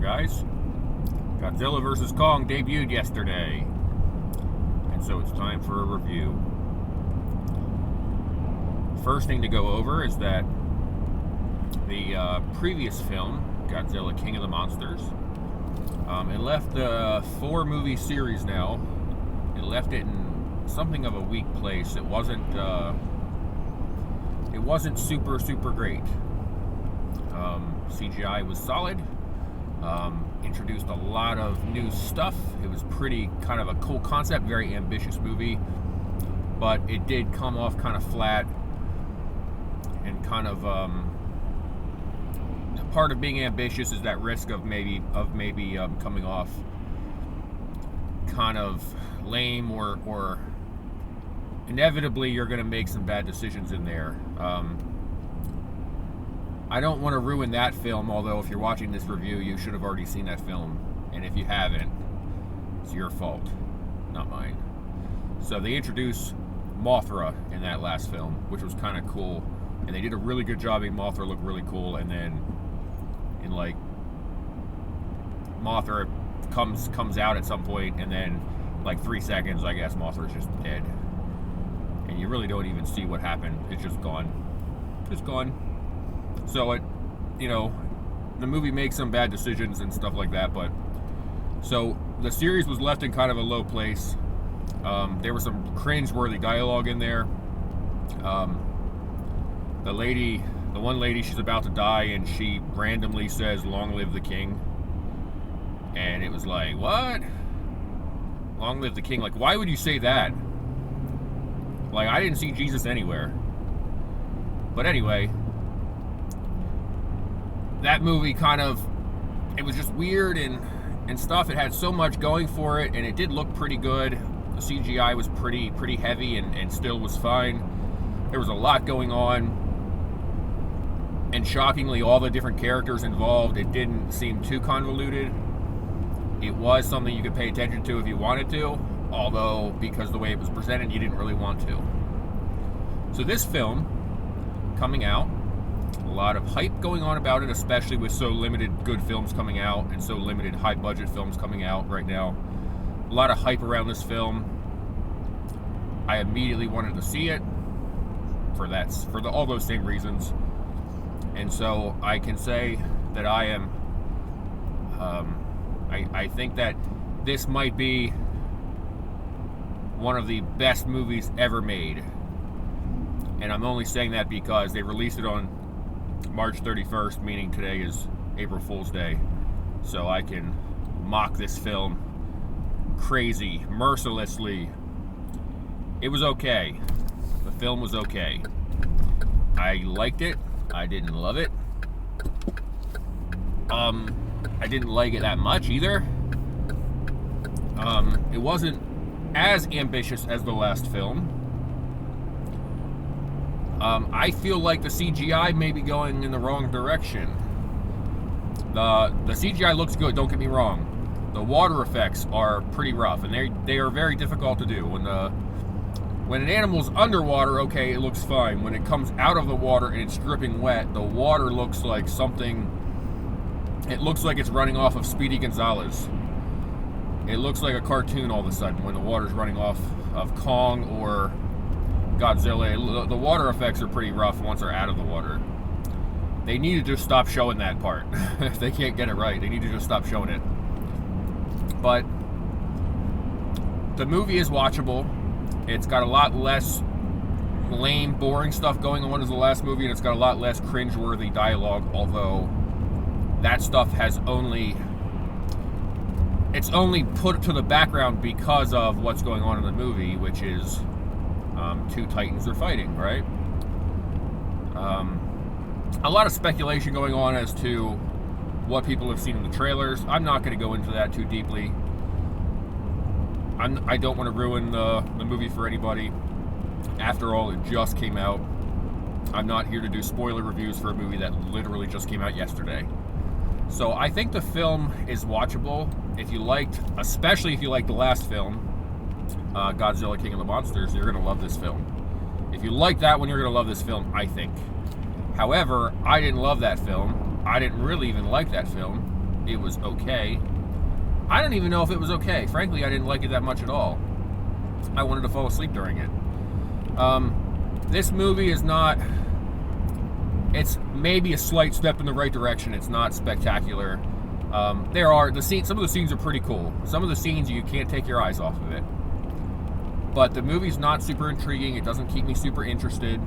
guys. Godzilla vs. Kong debuted yesterday, and so it's time for a review. First thing to go over is that the previous film, Godzilla King of the Monsters, it left the 4-movie series now. It left it in something of a weak place. It wasn't super great. CGI was solid. Introduced a lot of new stuff. It was pretty kind of a cool concept, very ambitious movie, but it did come off kind of flat and kind of part of being ambitious is that risk of maybe coming off kind of lame or inevitably you're going to make some bad decisions in there. I don't want to ruin that film, although if you're watching this review, you should have already seen that film. And if you haven't, it's your fault, not mine. So they introduced Mothra in that last film, which was kind of cool. And they did a really good job making Mothra look really cool. And then, in like, Mothra comes out at some point, and then, like 3 seconds, I guess, Mothra's just dead. And you really don't even see what happened. It's just gone. It's gone. So the movie makes some bad decisions and stuff like that, but so the series was left in kind of a low place. There was some cringe-worthy dialogue in there. The one lady, she's about to die, and she randomly says, "Long live the king." And it was like, what? Long live the king? Like, why would you say that? Like, I didn't see Jesus anywhere. But anyway, that movie it was just weird and stuff. It had so much going for it, and it did look pretty good. The CGI was pretty heavy and still was fine. There was a lot going on. And shockingly, all the different characters involved, it didn't seem too convoluted. It was something you could pay attention to if you wanted to, although because the way it was presented, you didn't really want to. So this film, coming out, a lot of hype going on about it, especially with so limited good films coming out and so limited high budget films coming out right now. A lot of hype around this film. I immediately wanted to see it for all those same reasons. And so I can say that I am, I think that this might be one of the best movies ever made. And I'm only saying that because they released it on March 31st, meaning today is April Fool's Day. So I can mock this film crazy, mercilessly. It was okay. The film was okay. I liked it. I didn't love it. I didn't like it that much either. It wasn't as ambitious as the last film. I feel like the CGI may be going in the wrong direction. The CGI looks good, don't get me wrong. The water effects are pretty rough, and they are very difficult to do. When an animal's underwater, okay, it looks fine. When it comes out of the water and it's dripping wet, the water looks like something. It looks like it's running off of Speedy Gonzales. It looks like a cartoon all of a sudden when the water's running off of Kong or Godzilla. The water effects are pretty rough once they're out of the water. They need to just stop showing that part. If they can't get it right, they need to just stop showing it. But the movie is watchable. It's got a lot less lame, boring stuff going on as the last movie, and it's got a lot less cringe-worthy dialogue, although that stuff it's only put to the background because of what's going on in the movie, which is two titans are fighting, right? A lot of speculation going on as to what people have seen in the trailers. I'm not going to go into that too deeply. I don't want to ruin the movie for anybody. After all, it just came out. I'm not here to do spoiler reviews for a movie that literally just came out yesterday. So I think the film is watchable. Especially if you liked the last film, Godzilla King of the Monsters, you're going to love this film. If you like that one, you're going to love this film, I think. However, I didn't love that film. I didn't really even like that film. it was okay. I don't even know if it was okay. Frankly, I didn't like it that much at all. I wanted to fall asleep during it. This movie is not... It's maybe a slight step in the right direction. It's not spectacular. Some of the scenes are pretty cool. Some of the scenes, you can't take your eyes off of it. But the movie's not super intriguing. It doesn't keep me super interested.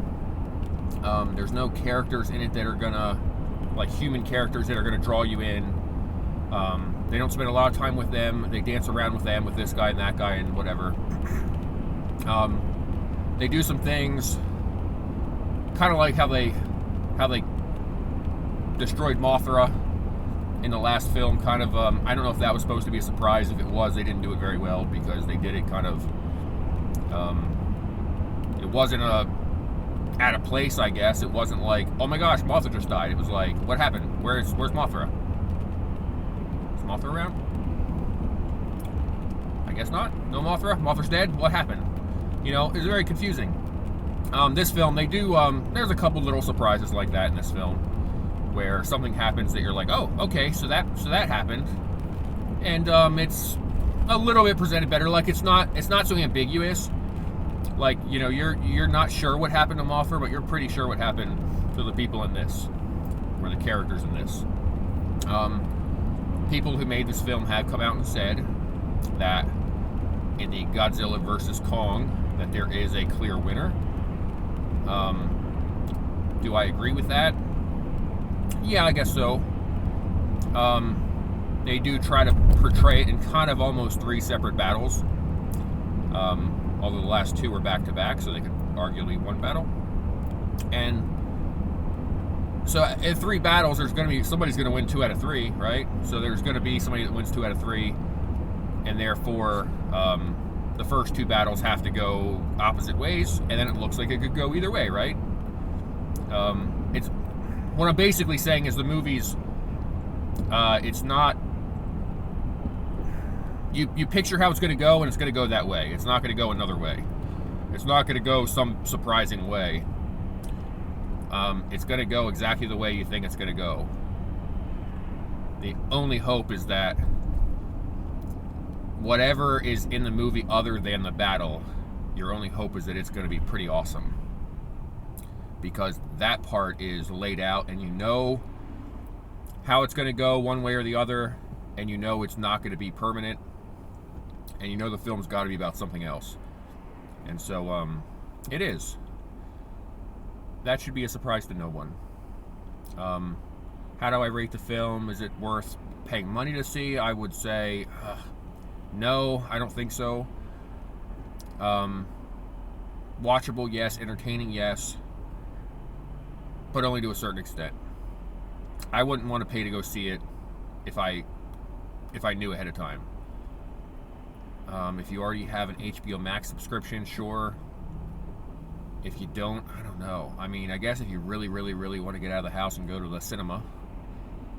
There's no characters in it that are gonna, like human characters that are gonna draw you in. They don't spend a lot of time with them. They dance around with them, with this guy and that guy and whatever. They do some things, kind of like how they destroyed Mothra in the last film. Kind of, I don't know if that was supposed to be a surprise. If it was, they didn't do it very well because they did it kind of. It wasn't at a place, I guess. It wasn't like, oh my gosh, Mothra just died. It was like, what happened? Where's Mothra? Is Mothra around? I guess not. No Mothra? Mothra's dead? What happened? You know, it's very confusing. This film, they do, there's a couple little surprises like that in this film, where something happens that you're like, oh, okay, so that happened. And, it's a little bit presented better. Like, it's not so ambiguous. Like, you know, you're not sure what happened to Mothra, but you're pretty sure what happened to the people in this, or the characters in this. People who made this film have come out and said that in the Godzilla versus Kong, that there is a clear winner. Do I agree with that? Yeah, I guess so. They do try to portray it in kind of almost three separate battles. Although the last two were back-to-back, so they could arguably one battle. And so in three battles, there's going to be somebody's going to win 2 out of 3, right? So there's going to be somebody that wins 2 out of 3, and therefore the first 2 battles have to go opposite ways, and then it looks like it could go either way, right? It's what I'm basically saying is the movie's it's not. You picture how it's going to go, and it's going to go that way. It's not going to go another way. It's not going to go some surprising way. It's going to go exactly the way you think it's going to go. The only hope is that whatever is in the movie other than the battle, your only hope is that it's going to be pretty awesome. Because that part is laid out, and you know how it's going to go one way or the other, and you know it's not going to be permanent. And you know the film's got to be about something else. And so, it is. That should be a surprise to no one. How do I rate the film? Is it worth paying money to see? I would say, no, I don't think so. Watchable, yes. Entertaining, yes. But only to a certain extent. I wouldn't want to pay to go see it if I knew ahead of time. If you already have an HBO Max subscription, sure. If you don't, I don't know. I mean, I guess if you really, really, really want to get out of the house and go to the cinema,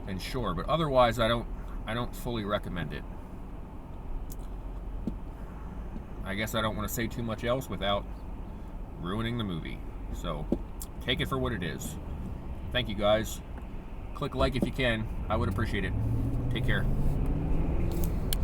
then sure. But otherwise, I don't fully recommend it. I guess I don't want to say too much else without ruining the movie. So, take it for what it is. Thank you, guys. Click like if you can. I would appreciate it. Take care.